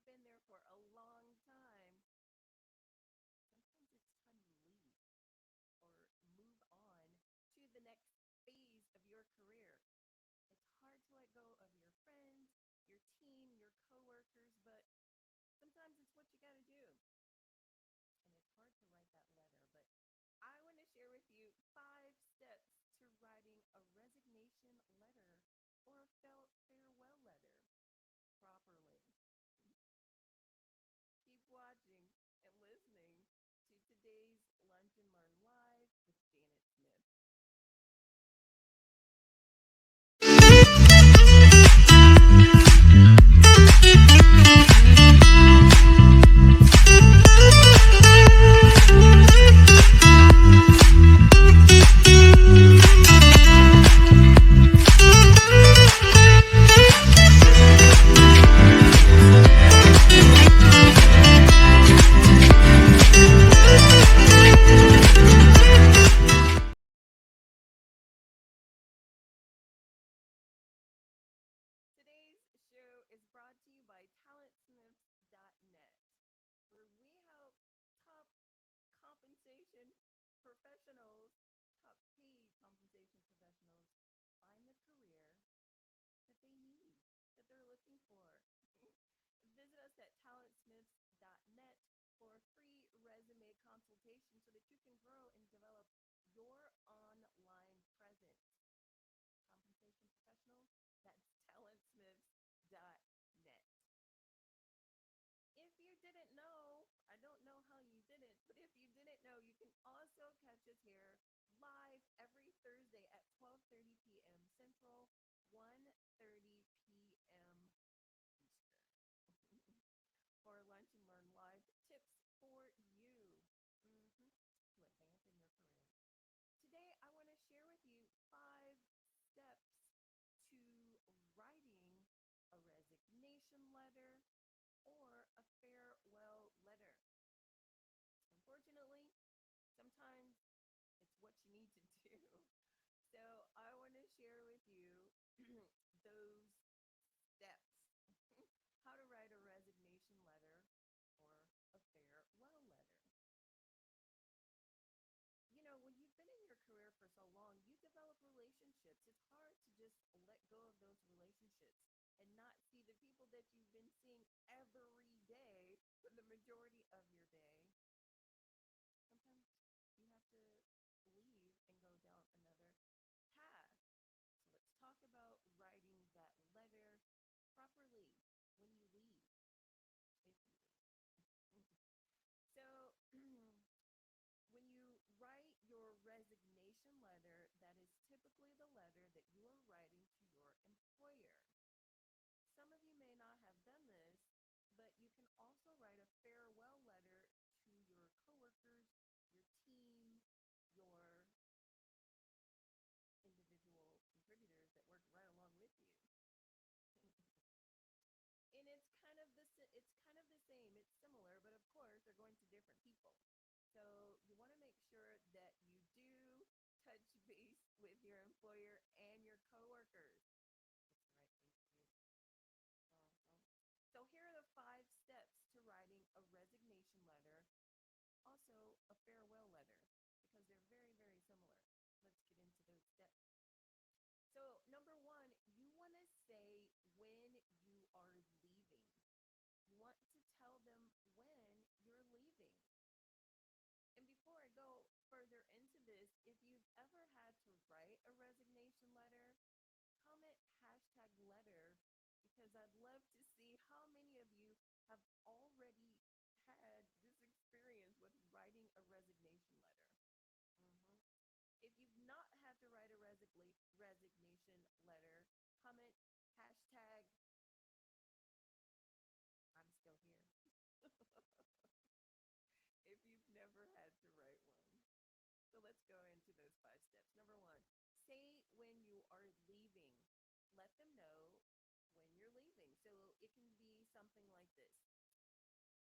you've been there for a long time, sometimes it's time to leave or move on to the next phase of your career. It's hard to let go of your friends, your team, your coworkers, but sometimes it's what you got to do. And it's hard to write that letter, but I want to share with you 5 steps to writing a resignation letter or a farewell letter properly. Keep watching and listening to today's Lunch and Learn Live with Janet Smith. Today's show is brought to you by TalentSmiths.net, where we help top compensation professionals, top paid compensation professionals, find the career that they need, that they're looking for. Visit us at talentsmiths.net for a free resume consultation so that you can grow and develop your online presence. Compensation professionals, that's talentsmiths.net. If you didn't know, I don't know how you didn't, but if you didn't know, you can also catch us here live every Thursday at 12:30 p.m. Central, 1:30 p.m. Eastern. For Lunch and Learn Live tips for you to advance in your career. Today, I want to share with you 5 steps to writing a resignation letter or a farewell letter. Unfortunately, sometimes it's what you need to do. So I want to share with you those steps. How to write a resignation letter or a farewell letter. When you've been in your career for so long, you develop relationships. It's hard to just let go of those relationships and not see the people that you've been seeing every day for the majority of your day. Sometimes you have to leave and go down another path. So let's talk about writing that letter properly when you leave, if you leave. So when you write your resignation letter, that is typically the letter that you are writing to your employer. Some of you may not have done this, but you can also write a farewell letter to your coworkers, your team, your individual contributors that work right along with you. And it's kind of the same. It's similar, but of course they're going to different people. So you want to make sure that you do touch base with your employer and your coworkers. It's the right thing to do. Uh-huh. So here are the 5 steps to writing a resignation letter, also a farewell letter, because they're very, very similar. Let's get into those steps. So number 1, you want to say when you are leaving. You want to tell them when you're leaving. And before I go further into this, if you've ever had to write a resignation letter, comment #letter because I'd love to see how many of you have already had this experience with writing a resignation letter. Mhm. If you've not had to write a resignation letter, comment hashtag I'm still here. If you've never had to write one. So let's go into those 5 steps. Number 1, say when you are leaving. Let them know when you're leaving. So it can be something like this.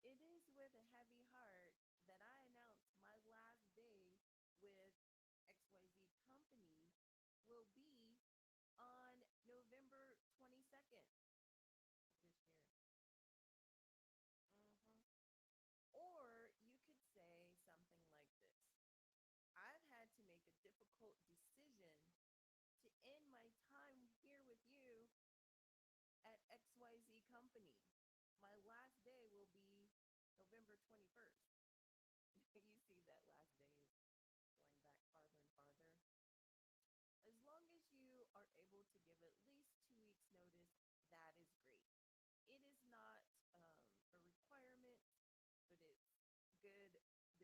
It is with a heavy heart that I announce my last day with XYZ company will be on November 22nd of this year. decision to end my time here with you at XYZ company. My last day will be November 21st. You see that last day is going back farther and farther. As long as you are able to give at least 2 weeks notice, that is great. It is not a requirement, but it's good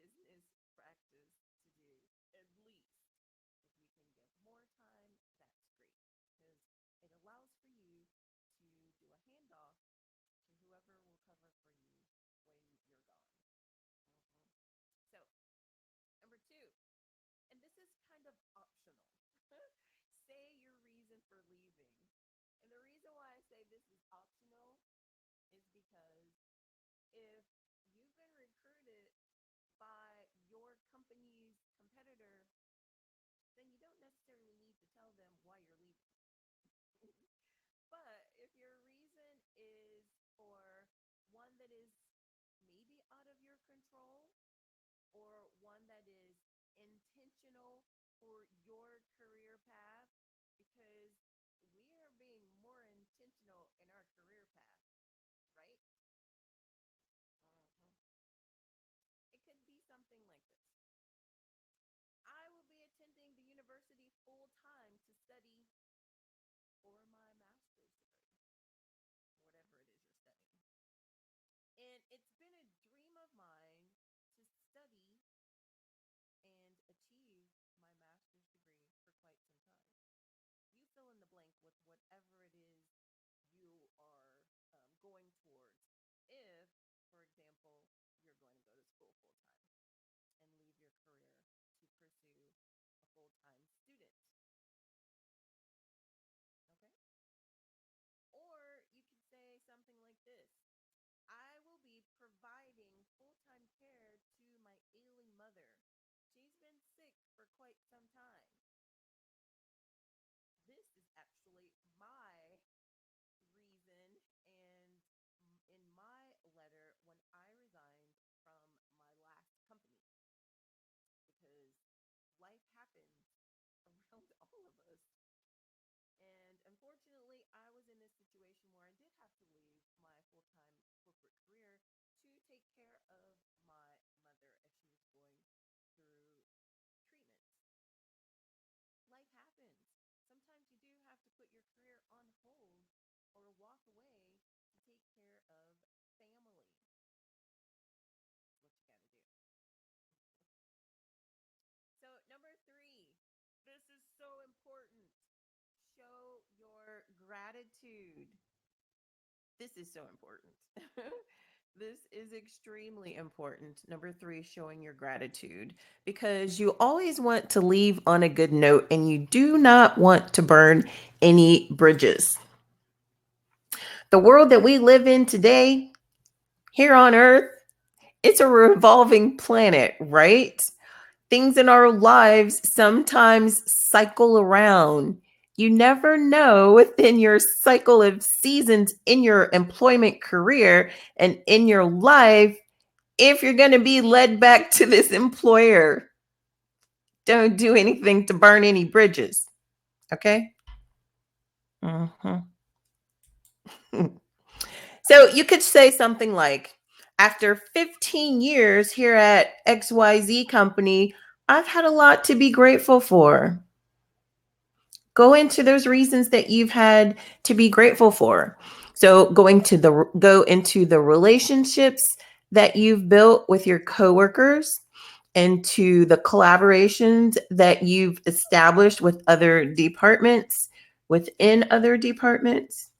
business practice to do at least. If you can give more time, that's great because it allows for you to do a handoff to whoever will cover for you when you're gone. So, number two, and this is kind of optional. Say your reason for leaving. And the reason why I say this is optional is because if you've been recruited by your company's competitor, then you don't necessarily need to tell them why you're leaving. But if your reason is for one that is maybe out of your control or one that is intentional for your career path, because we are being more intentional in our career path, right? It could be something like this. I will be attending the university full time to study for my master's degree, whatever it is you're studying. And it's been a dream of mine to study and achieve my master's degree for quite some time. You fill in the blank with whatever it is you are going towards. If, for example, you're going to go to school full time and leave your career to pursue a full time student. Okay. Or you could say something like this: I will be providing full time care to my ailing mother. She's been sick for quite some time. This is actually my reason and in my letter when I resigned from my last company because life happens around all of us. And unfortunately, I was in a situation where I did have to leave my full time corporate career to take care of my mother as she was going through treatments. Life happens. Sometimes you do have to put your career on hold or walk away to take care of family. It's what you got to do. So, number three, this is so important. Show your gratitude. This is so important. This is extremely important. Number three, showing your gratitude because you always want to leave on a good note and you do not want to burn any bridges. The world that we live in today, here on Earth, it's a revolving planet, right? Things in our lives sometimes cycle around. You never know within your cycle of seasons in your employment career and in your life if you're going to be led back to this employer. Don't do anything to burn any bridges. Okay? Mm-hmm. So you could say something like, after 15 years here at XYZ company, I've had a lot to be grateful for. Go into those reasons that you've had to be grateful for. So go into the relationships that you've built with your coworkers, into the collaborations that you've established with other departments, within other departments.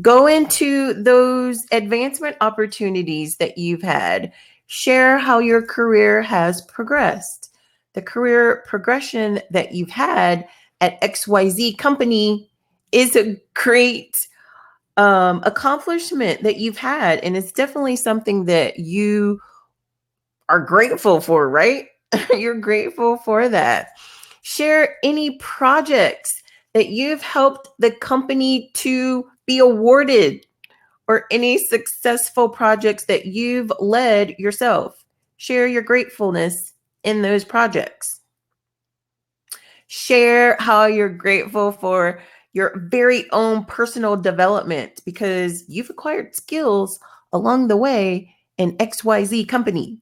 Go into those advancement opportunities that you've had. Share how your career has progressed. The career progression that you've had at XYZ company is a great accomplishment that you've had. And it's definitely something that you are grateful for, right? You're grateful for that. Share any projects that you've helped the company to be awarded or any successful projects that you've led yourself. Share your gratefulness in those projects. Share how you're grateful for your very own personal development because you've acquired skills along the way in XYZ company.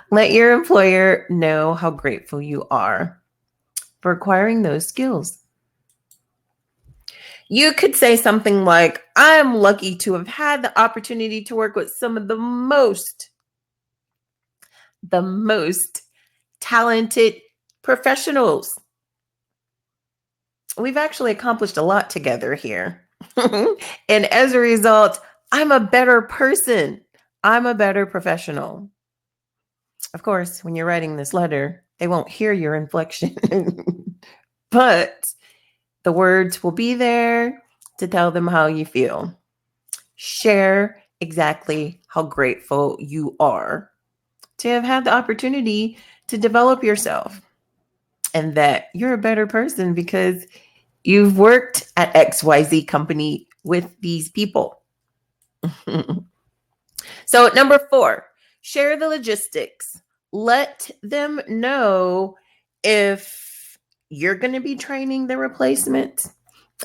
Let your employer know how grateful you are for acquiring those skills. You could say something like, I'm lucky to have had the opportunity to work with some of the most talented professionals. We've actually accomplished a lot together here. And as a result, I'm a better person. I'm a better professional. Of course, when you're writing this letter, they won't hear your inflection, but the words will be there to tell them how you feel. Share exactly how grateful you are to have had the opportunity to develop yourself and that you're a better person because you've worked at XYZ company with these people. So, number 4, share the logistics. Let them know if you're going to be training the replacement,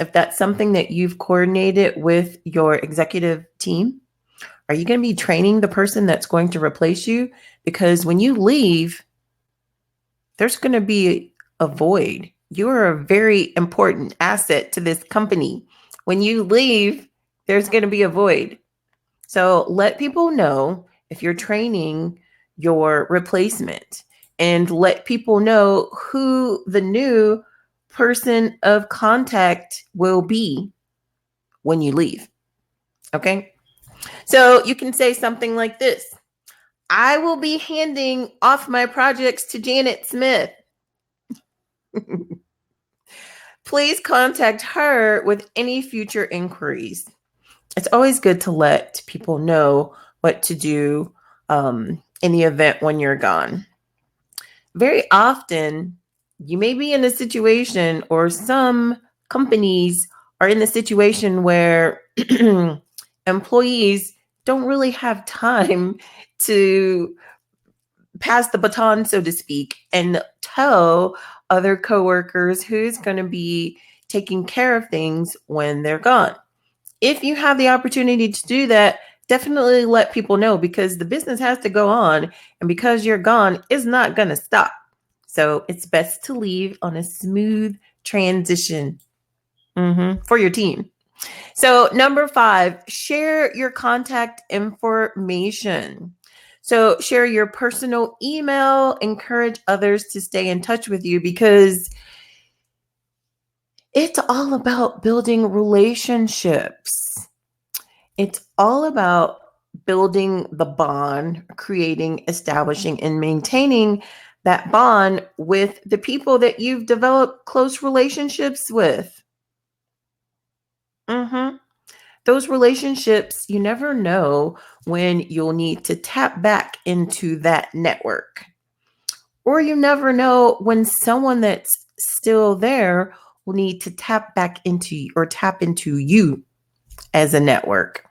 if that's something that you've coordinated with your executive team. Are you going to be training the person that's going to replace you? Because when you leave, there's going to be a void. You are a very important asset to this company. When you leave, there's going to be a void. So let people know if you're training your replacement and let people know who the new person of contact will be when you leave. Okay. So you can say something like this. I will be handing off my projects to Janet Smith. Please contact her with any future inquiries. It's always good to let people know what to do in the event when you're gone. Very often, you may be in a situation, or some companies are in the situation where employees don't really have time to pass the baton, so to speak, and tell other coworkers who's going to be taking care of things when they're gone. If you have the opportunity to do that, definitely let people know because the business has to go on. And because you're gone, it's not going to stop. So it's best to leave on a smooth transition for your team. So, number 5, share your contact information. So, share your personal email, encourage others to stay in touch with you because it's all about building relationships. It's all about building the bond, creating, establishing, and maintaining that bond with the people that you've developed close relationships with. Those relationships, you never know when you'll need to tap back into that network. Or you never know when someone that's still there will need to tap back into or tap into you as a network.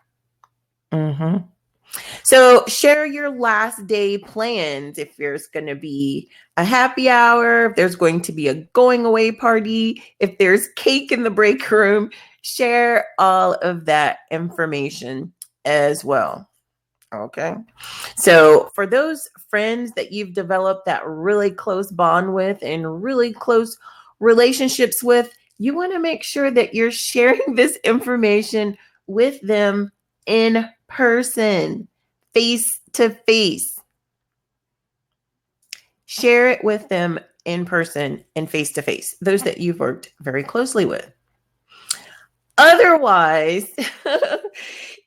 So share your last day plans. If there's going to be a happy hour, if there's going to be a going away party, if there's cake in the break room, share all of that information as well. Okay. So for those friends that you've developed that really close bond with and really close relationships with, you want to make sure that you're sharing this information with them in person, face to face. Share it with them in person and face to face, those that you've worked very closely with. Otherwise,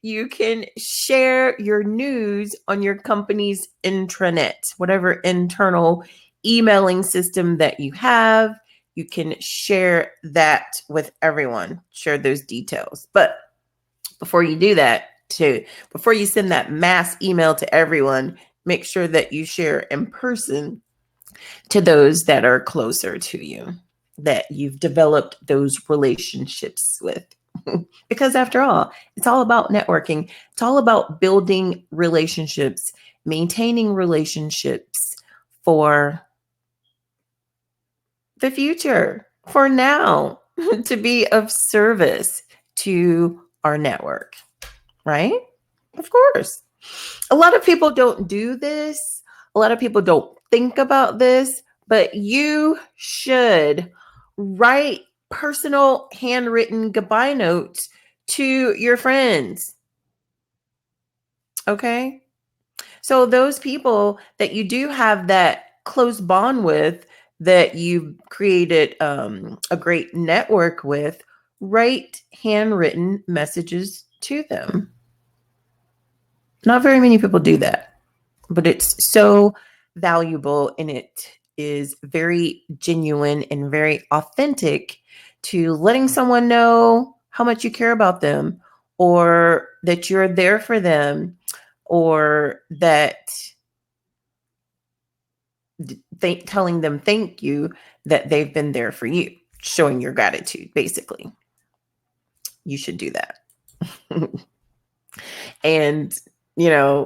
you can share your news on your company's intranet, whatever internal emailing system that you have. You can share that with everyone, share those details. But before you do that, before you send that mass email to everyone, make sure that you share in person to those that are closer to you, that you've developed those relationships with. Because after all, it's all about networking. It's all about building relationships, maintaining relationships for the future for now to be of service to our network, right? Of course. A lot of people don't do this. A lot of people don't think about this, but you should write personal handwritten goodbye notes to your friends. Okay? So those people that you do have that close bond with, that you've created a great network with, write handwritten messages to them. Not very many people do that, but it's so valuable, and it is very genuine and very authentic to letting someone know how much you care about them, or that you're there for them, or that telling them thank you, that they've been there for you, showing your gratitude. Basically, you should do that. And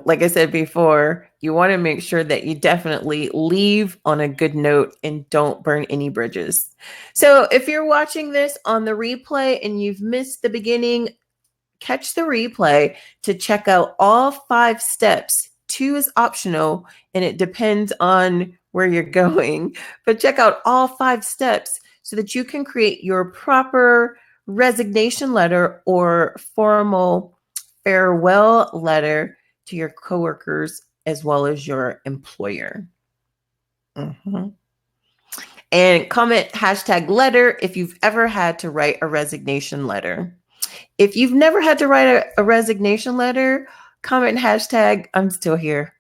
like I said before, you want to make sure that you definitely leave on a good note and don't burn any bridges. So if you're watching this on the replay and you've missed the beginning, catch the replay to check out all 5 steps. 2 is optional, and it depends on where you're going. But check out all 5 steps so that you can create your proper resignation letter or formal farewell letter to your coworkers as well as your employer. Mm-hmm. And comment #letter if you've ever had to write a resignation letter. If you've never had to write a resignation letter, comment #I'm still here.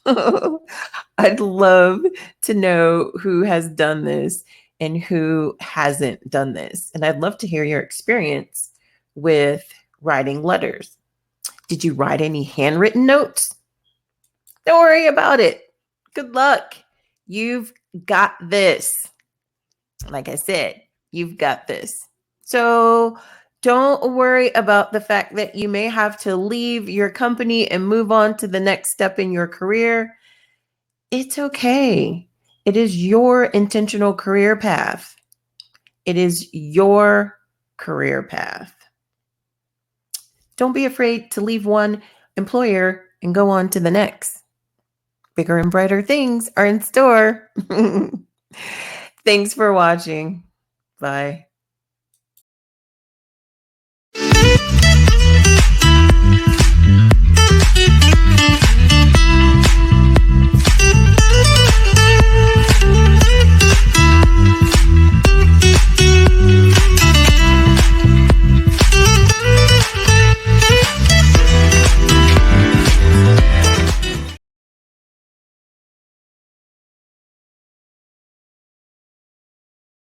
I'd love to know who has done this and who hasn't done this. And I'd love to hear your experience with writing letters. Did you write any handwritten notes? Don't worry about it. Good luck. You've got this. Like I said, you've got this. So don't worry about the fact that you may have to leave your company and move on to the next step in your career. It's okay. It is your intentional career path. It is your career path. Don't be afraid to leave one employer and go on to the next. Bigger and brighter things are in store. Thanks for watching. Bye.